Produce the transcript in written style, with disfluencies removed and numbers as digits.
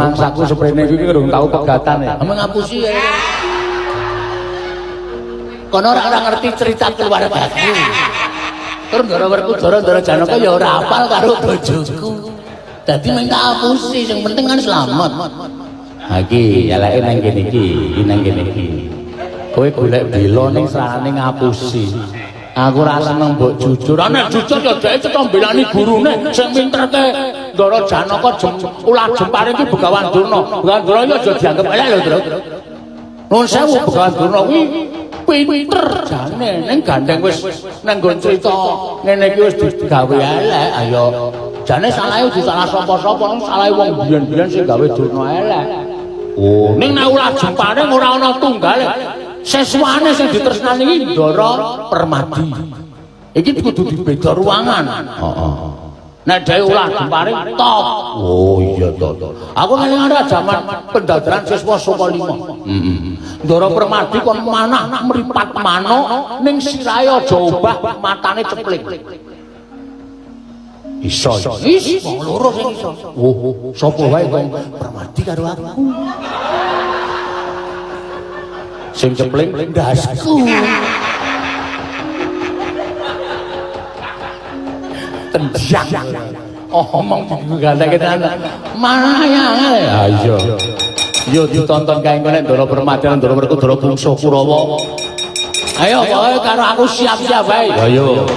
mangsaku seprene iki durung tau pegatan ya. Mengapusi ya. Kono ora ngerti cerita keluargaku. Terus ndara-werku ndara Janaka ya ora hafal karo bojoku. Dadi mung tak apusi, sing penting kan selamat. Ha iki eleke nang kene iki, nang kene iki. Kowe golek bela ning sarane ngapusi. Aku ora seneng mbok jujur. Nek jujur ya dhek cetha mbelani gurune sing pinterke Ndara Janaka ulah jempare iki Begawan Durna. Begawan Durna ya aja dianggep elek lho, Tru. Nuwun sewu Begawan Durna kuwi pinter jane ning gandeng wis nang nggon crita ngene iki wis digawe elek. Ayo jane salahe disalah sapa-sapa, salahe wong biyen-biyen sing gawe Durna elek. Oh, ning nek ulah jempare ora ana tunggale. Sesuane sing ditresnani iki Ndara Permadi. Iki kudu dibeda ruangan. Heeh. Nek dhewe ulah jempare top. Oh iya to. Aku ngeling ada zaman pendadaran siswa saka 5. Heeh. Ndara Permadi kon manah mripat manuk ning sirahe aja obah matane ceplik. Iso. Wong loro sing iso. Oh, sapa wae kok Permadi karo aku. Sing cepling ndasku. Tenjang. Oh, omong gandeng tenan. Mana ya? Ayo. Yo ditonton kae kene Ndara Permadi lan Ndara Werkudara Bungsu Kurawa. Ayo pokoke karo aku siap-siap wae. Ayo.